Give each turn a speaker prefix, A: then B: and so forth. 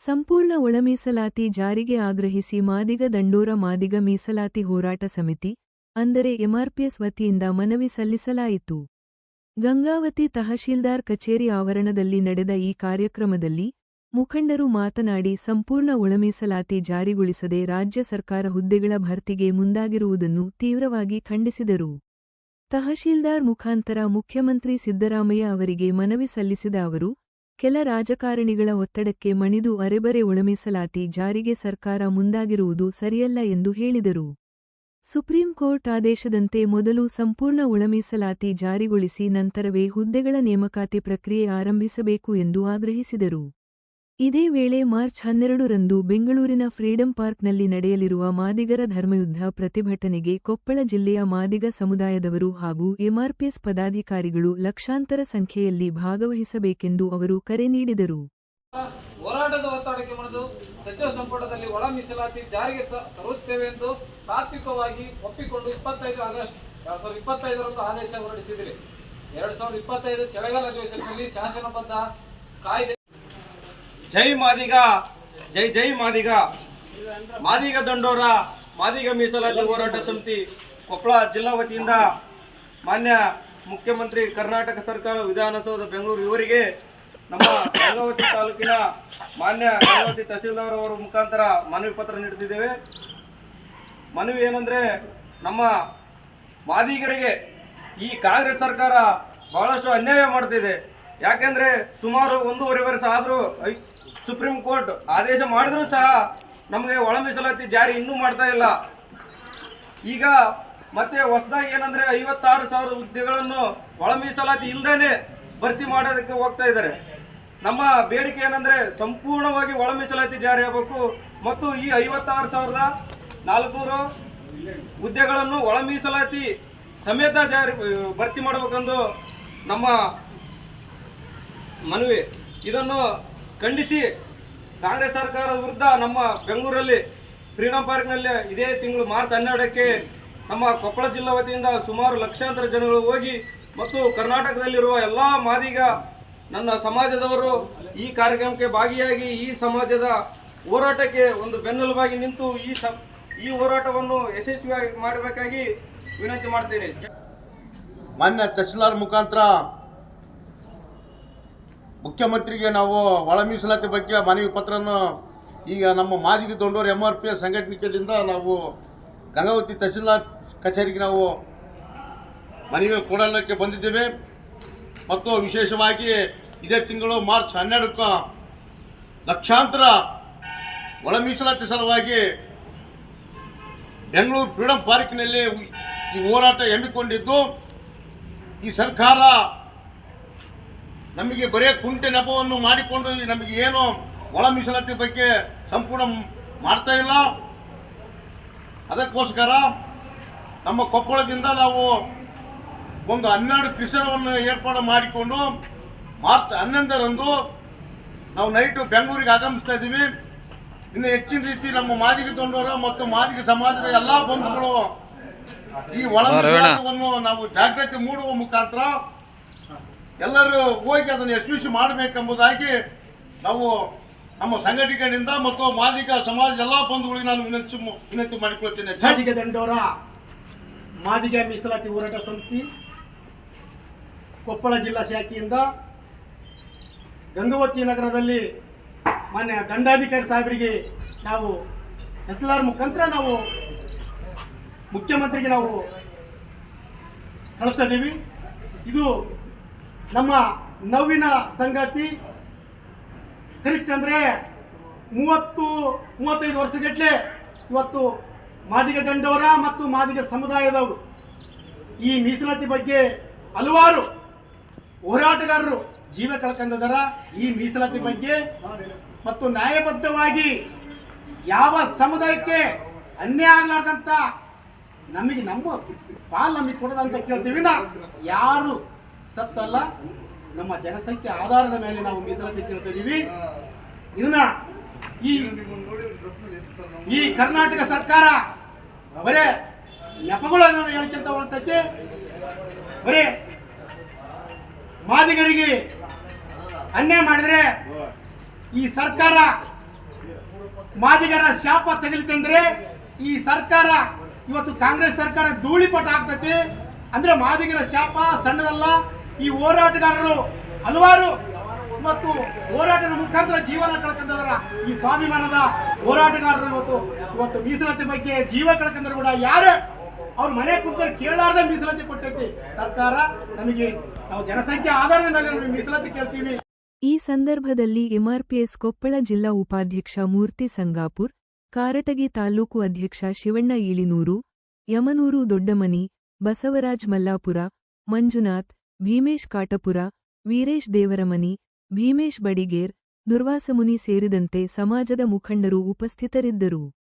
A: ಸಂಪೂರ್ಣ ಒಳ ಮೀಸಲಾತಿ ಜಾರಿಗೆ ಆಗ್ರಹಿಸಿ ಮಾದಿಗ ದಂಡೋರ ಮಾದಿಗ ಮೀಸಲಾತಿ ಹೋರಾಟ ಸಮಿತಿ ಅಂದರೆ ಎಂಆರ್ಪಿಎಸ್ ವತಿಯಿಂದ ಮನವಿ ಸಲ್ಲಿಸಲಾಯಿತು. ಗಂಗಾವತಿ ತಹಶೀಲ್ದಾರ್ ಕಚೇರಿ ಆವರಣದಲ್ಲಿ ನಡೆದ ಈ ಕಾರ್ಯಕ್ರಮದಲ್ಲಿ ಮುಖಂಡರು ಮಾತನಾಡಿ ಸಂಪೂರ್ಣ ಒಳ ಮೀಸಲಾತಿ ಜಾರಿಗೊಳಿಸದೆ ರಾಜ್ಯ ಸರ್ಕಾರ ಹುದ್ದೆಗಳ ಭರ್ತಿಗೆ ಮುಂದಾಗಿರುವುದನ್ನು ತೀವ್ರವಾಗಿ ಖಂಡಿಸಿದರು. ತಹಶೀಲ್ದಾರ್ ಮುಖಾಂತರ ಮುಖ್ಯಮಂತ್ರಿ ಸಿದ್ದರಾಮಯ್ಯ ಅವರಿಗೆ ಮನವಿ ಸಲ್ಲಿಸಿದ ಅವರು, ಕೆಲ ರಾಜಕಾರಣಿಗಳ ಒತ್ತಡಕ್ಕೆ ಮಣಿದು ಅರೆಬರೆ ಒಳಮೀಸಲಾತಿ ಜಾರಿಗೆ ಸರ್ಕಾರ ಮುಂದಾಗಿರುವುದು ಸರಿಯಲ್ಲ ಎಂದು ಹೇಳಿದರು. ಸುಪ್ರೀಂ ಕೋರ್ಟ್ ಆದೇಶದಂತೆ ಮೊದಲು ಸಂಪೂರ್ಣ ಒಳಮೀಸಲಾತಿ ಜಾರಿಗೊಳಿಸಿ ನಂತರವೇ ಹುದ್ದೆಗಳ ನೇಮಕಾತಿ ಪ್ರಕ್ರಿಯೆ ಆರಂಭಿಸಬೇಕು ಎಂದು ಆಗ್ರಹಿಸಿದರು. ಇದೇ ವೇಳೆ ಮಾರ್ಚ್ 12ರಂದು ಬೆಂಗಳೂರಿನ ಫ್ರೀಡಂ ಪಾರ್ಕ್ನಲ್ಲಿ ನಡೆಯಲಿರುವ ಮಾದಿಗರ ಧರ್ಮಯುದ್ಧ ಪ್ರತಿಭಟನೆಗೆ ಕೊಪ್ಪಳ ಜಿಲ್ಲೆಯ ಮಾದಿಗ ಸಮುದಾಯದವರು ಹಾಗೂ ಎಂಆರ್ಪಿಎಸ್ ಪದಾಧಿಕಾರಿಗಳು ಲಕ್ಷಾಂತರ ಸಂಖ್ಯೆಯಲ್ಲಿ ಭಾಗವಹಿಸಬೇಕೆಂದು ಅವರು ಕರೆ ನೀಡಿದರು.
B: ಹೋರಾಟದ ಒತ್ತಡಕ್ಕೆ ಮಣಿದು ಸಚಿವ ಸಂಪುಟದಲ್ಲಿ ಒಳ ಮೀಸಲಾತಿ ಜಾರಿಗೆ ತರುತ್ತೇವೆ ಎಂದು ತಾತ್ವಿಕವಾಗಿ ಒಪ್ಪಿಕೊಂಡು 25 ಆಗಸ್ಟ್ 2025ರಂದು ಆದೇಶ ಹೊರಡಿಸಿದೆ. 2025 ಚಳಿಗಾಲ ಅಧಿವೇಶನದಲ್ಲಿ ಶಾಸನಬದ್ಧ ಕಾಯ್ದೆ
C: ಜೈ ಮಾದಿಗ, ಜೈ ಜೈ ಮಾದಿಗ. ಮಾದಿಗ ದಂಡೋರ ಮಾದಿಗ ಮೀಸಲಾತಿ ಹೋರಾಟ ಸಮಿತಿ ಕೊಪ್ಪಳ ಜಿಲ್ಲಾ ವತಿಯಿಂದ ಮಾನ್ಯ ಮುಖ್ಯಮಂತ್ರಿ ಕರ್ನಾಟಕ ಸರ್ಕಾರ ವಿಧಾನಸೌಧ ಬೆಂಗಳೂರು ಇವರಿಗೆ ನಮ್ಮ ಗಂಗಾವತಿ ತಾಲೂಕಿನ ಮಾನ್ಯ ಗಂಗಾವತಿ ತಹಶೀಲ್ದಾರ್ ಅವರ ಮುಖಾಂತರ ಮನವಿ ಪತ್ರ ನೀಡುತ್ತಿದ್ದೇವೆ. ಮನವಿ ಏನಂದರೆ, ನಮ್ಮ ಮಾದಿಗರಿಗೆ ಈ ಕಾಂಗ್ರೆಸ್ ಸರ್ಕಾರ ಬಹಳಷ್ಟು ಅನ್ಯಾಯ ಮಾಡ್ತಿದೆ. ಯಾಕೆಂದರೆ ಸುಮಾರು 1.5 ವರ್ಷ ಆದರೂ ಸುಪ್ರೀಂ ಕೋರ್ಟ್ ಆದೇಶ ಮಾಡಿದ್ರೂ ಸಹ ನಮಗೆ ಒಳ ಮೀಸಲಾತಿ ಜಾರಿ ಇನ್ನೂ ಮಾಡ್ತಾ ಇಲ್ಲ. ಈಗ ಮತ್ತೆ ಹೊಸದಾಗಿ ಏನಂದರೆ 56,000 ಹುದ್ದೆಗಳನ್ನು ಒಳ ಮೀಸಲಾತಿ ಇಲ್ಲದೇ ಭರ್ತಿ ಮಾಡೋದಕ್ಕೆ ಹೋಗ್ತಾ ಇದ್ದಾರೆ. ನಮ್ಮ ಬೇಡಿಕೆ ಏನಂದರೆ ಸಂಪೂರ್ಣವಾಗಿ ಒಳ ಮೀಸಲಾತಿ ಜಾರಿ ಆಗಬೇಕು ಮತ್ತು ಈ 56,400 ಹುದ್ದೆಗಳನ್ನು ಒಳ ಮೀಸಲಾತಿ ಸಮೇತ ಭರ್ತಿ ಮಾಡಬೇಕೆಂದು ನಮ್ಮ ಮನವಿ. ಇದನ್ನು ಖಂಡಿಸಿ ಕಾಂಗ್ರೆಸ್ ಸರ್ಕಾರದ ವಿರುದ್ಧ ನಮ್ಮ ಬೆಂಗಳೂರಲ್ಲಿ ಫ್ರೀಡಂ ಪಾರ್ಕ್ನಲ್ಲಿ ಇದೇ ತಿಂಗಳು ಮಾರ್ಚ್ 12ಕ್ಕೆ ನಮ್ಮ ಕೊಪ್ಪಳ ಜಿಲ್ಲಾ ವತಿಯಿಂದ ಸುಮಾರು ಲಕ್ಷಾಂತರ ಜನಗಳು ಹೋಗಿ ಮತ್ತು ಕರ್ನಾಟಕದಲ್ಲಿರುವ ಎಲ್ಲ ಮಾದಿಗ ನನ್ನ ಸಮಾಜದವರು ಈ ಕಾರ್ಯಕ್ರಮಕ್ಕೆ ಭಾಗಿಯಾಗಿ ಈ ಸಮಾಜದ ಹೋರಾಟಕ್ಕೆ ಒಂದು ಬೆನ್ನೆಲುಬಾಗಿ ನಿಂತು ಈ ಹೋರಾಟವನ್ನು ಯಶಸ್ವಿಯಾಗಿ ಮಾಡಬೇಕಾಗಿ ವಿನಂತಿ ಮಾಡ್ತೇನೆ.
D: ಮಾನ್ಯ ತಹಶೀಲ್ದಾರ್ ಮುಖಾಂತರ ಮುಖ್ಯಮಂತ್ರಿಗೆ ನಾವು ಒಳ ಮೀಸಲಾತಿ ಬಗ್ಗೆ ಮನವಿ ಪತ್ರವನ್ನು ಈಗ ನಮ್ಮ ಮಾದಿಗ ದಂಡೋರ ಎಂಆರ್ಪಿಎಸ್ ಸಂಘಟನೆಗಳಿಂದ ನಾವು ಗಂಗಾವತಿ ತಹಶೀಲ್ದಾರ್ ಕಚೇರಿಗೆ ನಾವು ಮನವಿ ಕೊಡಲಿಕ್ಕೆ ಬಂದಿದ್ದೇವೆ. ಮತ್ತು ವಿಶೇಷವಾಗಿ ಇದೇ ತಿಂಗಳು ಮಾರ್ಚ್ 12ಕ್ಕೆ ಲಕ್ಷಾಂತರ ಒಳ ಮೀಸಲಾತಿ ಸಲುವಾಗಿ ಬೆಂಗಳೂರು ಫ್ರೀಡಂ ಪಾರ್ಕ್ನಲ್ಲಿ ಈ ಹೋರಾಟ ಹಮ್ಮಿಕೊಂಡಿದ್ದು, ಈ ಸರ್ಕಾರ ನಮಗೆ ಬರೇ ಕುಂಟೆ ನೆಪವನ್ನು ಮಾಡಿಕೊಂಡು ನಮಗೆ ಏನು ಒಳ ಮೀಸಲಾತಿ ಬಗ್ಗೆ ಸಂಪೂರ್ಣ ಮಾಡ್ತಾ ಇಲ್ಲ. ಅದಕ್ಕೋಸ್ಕರ ನಮ್ಮ ಕೊಪ್ಪಳದಿಂದ ನಾವು ಒಂದು 12 ಕಿಸರವನ್ನು ಏರ್ಪಾಡು ಮಾಡಿಕೊಂಡು ಮಾರ್ಚ್ 11ರಂದು ನಾವು ನೈಟು ಬೆಂಗಳೂರಿಗೆ ಆಗಮಿಸ್ತಾ ಇದ್ದೀವಿ. ಇನ್ನು ಹೆಚ್ಚಿನ ರೀತಿ ನಮ್ಮ ಮಾದಿಗ ದಂಡೋರ ಮತ್ತು ಮಾದಿಗ ಸಮಾಜದ ಎಲ್ಲ ಬಂಧುಗಳು ಈ ಒಳ ಮೀಸಲಾತಿಯನ್ನು ನಾವು ಜಾಗೃತಿ ಮೂಡುವ ಮುಖಾಂತರ ಎಲ್ಲರೂ ಹೋಗಿ ಅದನ್ನು ಯಶಸ್ವಿ ಮಾಡಬೇಕೆಂಬುದಾಗಿ ನಾವು ನಮ್ಮ ಸಂಘಟನೆಗಳಿಂದ ಮತ್ತು ಮಾದಿಗ ಸಮಾಜದ ಎಲ್ಲ ಬಂಧುಗಳಿಗೆ ನಾನು ವಿನಂತಿ ಮಾಡಿಕೊಳ್ತೇನೆ.
E: ಮಾದಿಗ ದಂಡೋರ ಮಾದಿಗ ಮೀಸಲಾತಿ ಹೋರಾಟ ಸಮಿತಿ ಕೊಪ್ಪಳ ಜಿಲ್ಲಾ ಶಾಖೆಯಿಂದ ಗಂಗಾವತಿ ನಗರದಲ್ಲಿ ಮಾನ್ಯ ದಂಡಾಧಿಕಾರಿ ಸಾಹೇಬರಿಗೆ ನಾವು ತಹಸೀಲ್ದಾರ್ ಮುಖಾಂತರ ನಾವು ಮುಖ್ಯಮಂತ್ರಿಗೆ ನಾವು ಕಳಿಸ್ತಾ ಇದ್ದೀವಿ. ಇದು ನಮ್ಮ ನೋವಿನ ಸಂಗತಿ. ಕನಿಷ್ಠ ಅಂದರೆ 30-35 ವರ್ಷಗಟ್ಟಲೆ ಇವತ್ತು ಮಾದಿಗ ದಂಡೋರ ಮತ್ತು ಮಾದಿಗ ಸಮುದಾಯದವರು ಈ ಮೀಸಲಾತಿ ಬಗ್ಗೆ ಹಲವಾರು ಹೋರಾಟಗಾರರು ಜೀವ ಕಳ್ಕೊಂಡಿದ್ದಾರ. ಈ ಮೀಸಲಾತಿ ಬಗ್ಗೆ ಮತ್ತು ನ್ಯಾಯಬದ್ಧವಾಗಿ ಯಾವ ಸಮುದಾಯಕ್ಕೆ ಅನ್ಯಾಯ ಆಗಲಾರ್ದಂತ ನಮ್ಮ ಪಾಲ್ ನಮಗೆ ಕೊಡೋದಂತ ಕೇಳ್ತೀವಿ. ಯಾರು ಸತ್ತಲ್ಲ, ನಮ್ಮ ಜನಸಂಖ್ಯೆ ಆಧಾರದ ಮೇಲೆ ನಾವು ಮೀಸಲಾತಿ ಕೇಳ್ತಾ ಇದ್ದೀವಿ. ಇದನ್ನ ಈ ಕರ್ನಾಟಕ ಸರ್ಕಾರ ಬರೇ ನೆಪಗಳನ್ನು ಹೇಳ್ಕೊಂತ ಹೊರಟೈತಿ. ಬರೇ ಮಾದಿಗರಿಗೆ ಅನ್ಯಾಯ ಮಾಡಿದ್ರೆ ಈ ಸರ್ಕಾರ ಮಾದಿಗರ ಶಾಪ ತಗಲಿತಂದ್ರೆ ಈ ಸರ್ಕಾರ ಇವತ್ತು ಕಾಂಗ್ರೆಸ್ ಸರ್ಕಾರ ಧೂಳಿಪಟ ಆಗ್ತತಿ. ಅಂದ್ರೆ ಮಾದಿಗರ ಶಾಪ ಸಣ್ಣದಲ್ಲ. ಈ ಹೋರಾಟಗಾರರು ಹಲವಾರು ಇವತ್ತು ಹೋರಾಟದ ಮುಖಾಂತರ ಜೀವನ ಕಳ್ಕೊಂಡವರ ಈ ಸ್ವಾಭಿಮಾನದ ಹೋರಾಟಗಾರರು ಇವತ್ತು ಮೀಸಲಾತಿ ಬಗ್ಗೆ ಜೀವ ಕಳ್ಕೊಂಡ್ರು ಕೂಡ ಯಾರು ಅವ್ರ ಮನೆ ಕುಂತ ಕೇಳಾರ್ದ ಮೀಸಲಾತಿ ಕೊಟ್ಟೈತಿ ಸರ್ಕಾರ. ನಮಗೆ ನಾವು ಜನಸಂಖ್ಯೆ ಆಧಾರದ ಮೇಲೆ ನಮಗೆ ಮೀಸಲಾತಿ ಕೇಳ್ತೀವಿ.
A: ಈ ಸಂದರ್ಭದಲ್ಲಿ ಎಂಆರ್ಪಿಎಸ್ ಕೊಪ್ಪಳ ಜಿಲ್ಲಾ ಉಪಾಧ್ಯಕ್ಷ ಮೂರ್ತಿ ಸಂಗಾಪುರ್, ಕಾರಟಗಿ ತಾಲೂಕು ಅಧ್ಯಕ್ಷ ಶಿವಣ್ಣ ಈಳಿನೂರು, ಯಮನೂರು ದೊಡ್ಡಮನಿ, ಬಸವರಾಜ್ ಮಲ್ಲಾಪುರ, ಮಂಜುನಾಥ್, ಭೀಮೇಶ್ ಕಾಟಪುರ, ವೀರೇಶ್ ದೇವರಮನಿ, ಭೀಮೇಶ್ ಬಡಿಗೇರ್, ದುರ್ವಾಸಮುನಿ ಸೇರಿದಂತೆ ಸಮಾಜದ ಮುಖಂಡರು ಉಪಸ್ಥಿತರಿದ್ದರು.